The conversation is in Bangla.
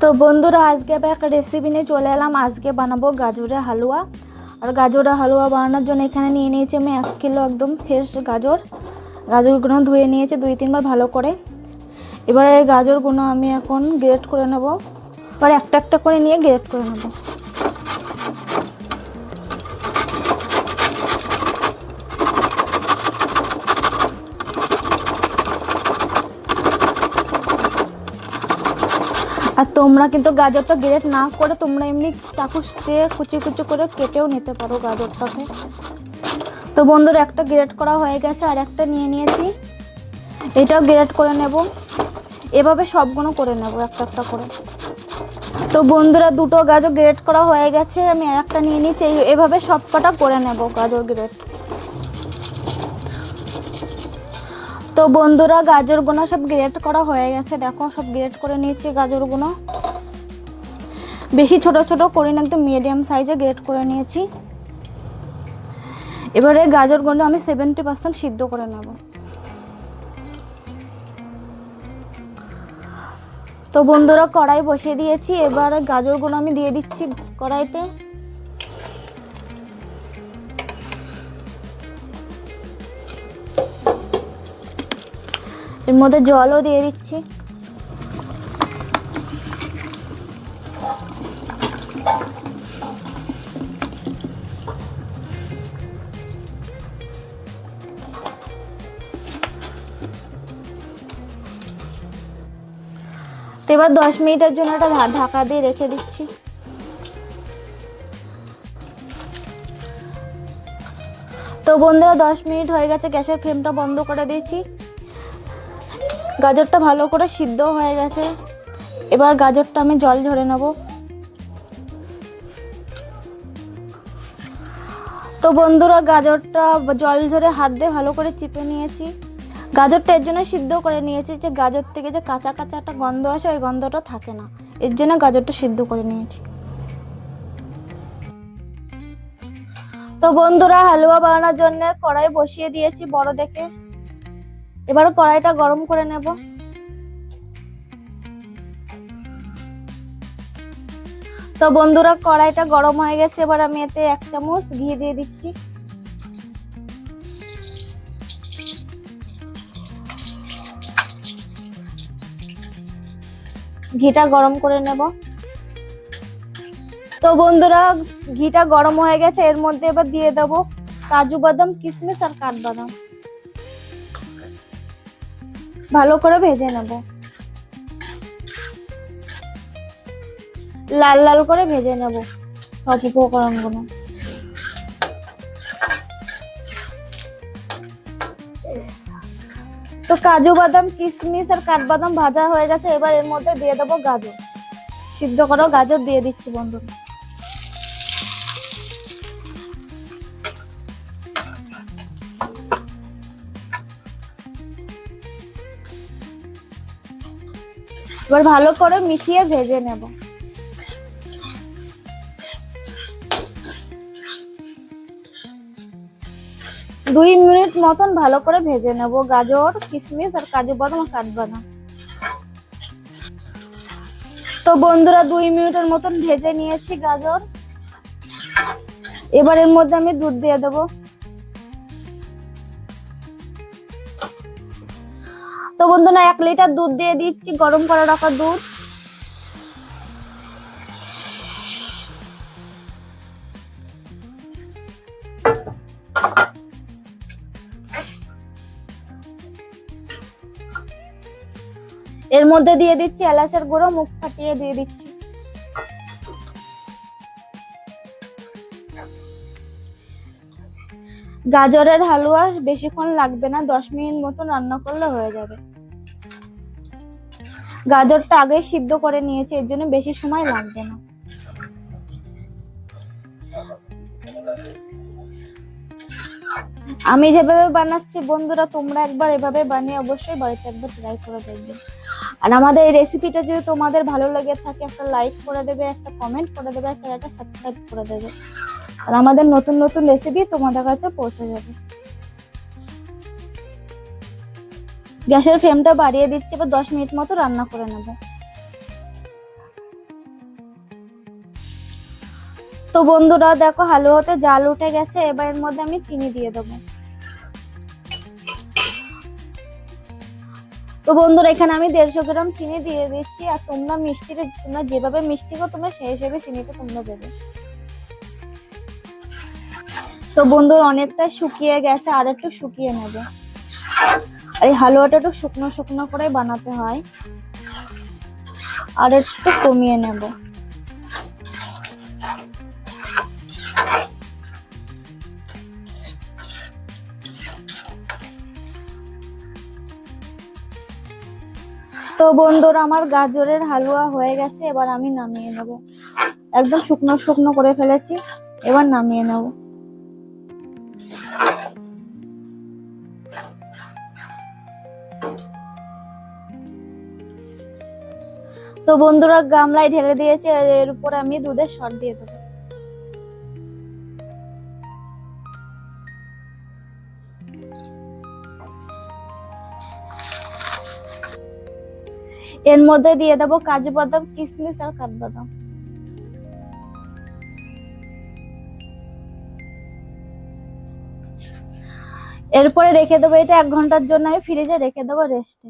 তো বন্ধুরা আজকে আবার একটা রেসিপি নিয়ে চলে এলাম। আজকে বানাবো গাজরের হালুয়া। আর গাজরের হালুয়া বানানোর জন্য এখানে নিয়ে নিয়েছি আমি 1 কিলো একদম ফ্রেশ গাজরগুলো ধুয়ে নিয়েছি 2-3 বার ভালো করে। এবারে গাজরগুলো আমি এখন গ্রেট করে নেব। এবার একটা একটা করে নিয়ে গ্রেট করে নেব। আর তোমরা কিন্তু গাজরটা গ্রেট না করে তোমরা এমনি চাকু দিয়ে কুচি কুচি করে কেটেও নিতে পারো গাজরটাকে। তো বন্ধুরা একটা গ্রেট করা হয়ে গেছে, আর একটা নিয়ে নিয়েছি, এটাও গ্রেট করে নেব। এভাবে সবগুলো করে নেব একটা একটা করে। তো বন্ধুরা দুটো গাজর গ্রেট করা হয়ে গেছে, আমি আর একটা নিয়ে নিচ্ছি। এভাবে সবকটা করে নেব গাজর গ্রেট। তো বন্ধুরা গাজরগুলো সব গ্রেট করা হয়ে গেছে, দেখো সব গ্রেট করে নিয়েছি গাজরগুলো। বেশি ছোট ছোট করি না, একদম মিডিয়াম সাইজে গ্রেট করে নিয়েছি। এবারে গাজরগুলো আমি 70% সিদ্ধ করে নেব। তো বন্ধুরা কড়াই বসিয়ে দিয়েছি, এবার গাজরগুলো আমি দিয়ে দিচ্ছি কড়াইতে। এর মধ্যে জলও দিয়ে দিচ্ছি। তো এবার 10 মিনিটের জন্য একটা ঢাকা দিয়ে রেখে দিচ্ছি। তো বন্ধুরা 10 মিনিট হয়ে গেছে, গ্যাসের ফ্লেমটা বন্ধ করে দিয়েছি। গাজরটা ভালো করে সিদ্ধ হয়ে গেছে। এবার গাজরটা আমি জল ঝরে নেব। তো বন্ধুরা গাজরটা জল ঝরে হাত দিয়ে ভালো করে চিপে নিয়েছি। গাজরটা এর জন্য সিদ্ধ করে নিয়েছি যে গাজর থেকে যে কাঁচা কাঁচা একটা গন্ধ আসে, ওই গন্ধটা থাকে না, এর জন্য গাজরটা সিদ্ধ করে নিয়েছি। তো বন্ধুরা হালুয়া বানানোর জন্য কড়াই বসিয়ে দিয়েছি বড় দেখে। এবার কড়াইটা গরম করে নেব। তো বন্ধুরা কড়াইটা গরম হয়ে গেছে, এবার আমি এতে 1 চামচ ঘি দিয়ে দিচ্ছি। ঘিটা গরম করে নেব। তো বন্ধুরা ঘিটা গরম হয়ে গেছে, এর মধ্যে এবার দিয়ে দেব কাজু বাদাম, কিশমিশ আর কাঠবাদাম। ভালো করে ভেজে নেব, লাল লাল করে ভেজে নেব সব উপকরণগুলো। তো কাজু বাদাম, কিশমিশ আর কাঠবাদাম ভাজা হয়ে গেছে, এবার এর মধ্যে দিয়ে দেবো গাজর। সিদ্ধ করা গাজর দিয়ে দিচ্ছি বন্ধু। এবার ভালো করে মিশিয়ে ভেজে নেব। দুই মিনিট মতন ভালো করে ভেজে নেব গাজর, কিশমিশ আর কাজু বাদাম আর কাঠবাদাম। তো বন্ধুরা 2 মিনিটের মতন ভেজে নিয়েছি গাজর। এবার এর মধ্যে আমি দুধ দিয়ে দেব। তো বন্ধুরা 1 লিটার দুধ দিয়ে দিচ্ছি, গরম করে রাখা দুধ। এর মধ্যে দিয়ে দিচ্ছি এলাচের গুঁড়ো, মুখ ফাটিয়ে দিয়ে দিচ্ছি। গাজরের হালুয়া বেশিক্ষণ লাগবে না, 10 মিনিট মতন রান্না করলে হয়ে যাবে। গাজরটা আগে সিদ্ধ করে নিয়েছি, এর জন্য বেশি সময় লাগবে না। আমি যেভাবে বানাচ্ছি বন্ধুরা তোমরা একবার এভাবে বানিয়ে অবশ্যই বাড়িতে একবার ট্রাই করে দেখবে। আর আমাদের এই রেসিপিটা যদি তোমাদের ভালো লেগে থাকে একটা লাইক করে দেবে, একটা কমেন্ট করে দেবে, আর চ্যানেলটা সাবস্ক্রাইব করে দেবে। আর আমাদের নতুন নতুন রেসিপি তোমাদের কাছে পৌঁছে যাবে। গ্যাসের ফ্লেমটা বাড়িয়ে দিচ্ছি, এবার 10 মিনিট মতো রান্না করে নেব। তো বন্ধুরা দেখো হালুয়াতে জাল উঠে গেছে, এবার এর মধ্যে আমি চিনি দিয়ে দেবো। তো বন্ধুরা এখানে আমি 150 গ্রাম চিনি দিয়ে দিচ্ছি, আর তোমরা যেভাবে মিষ্টি খাও তোমরা সেই হিসেবে চিনিটা তোমরা দেবে। তো বন্ধুরা অনেকটা শুকিয়ে গেছে, আর একটু শুকিয়ে নেবে। আর এই হালুয়াটা একটু শুকনো শুকনো করে বানাতে হয়, আর একটু কমিয়ে নেব। তো বন্ধুরা আমার গাজরের হালুয়া হয়ে গেছে, এবার আমি নামিয়ে নেব। একদম শুকনো শুকনো করে ফেলেছি, এবার নামিয়ে নেব। তো বন্ধুরা গামলায় ঢেলে দিয়েছি, আর এর উপরে আমি দুধের সর দিয়ে দেবো। এর মধ্যে দিয়ে দেবো কাজু বাদাম, কিশমিশ আর কাঠবাদাম। এরপরে রেখে দেবো এটা 1 ঘন্টার জন্য, আমি ফ্রিজে রেখে দেবো রেস্টে।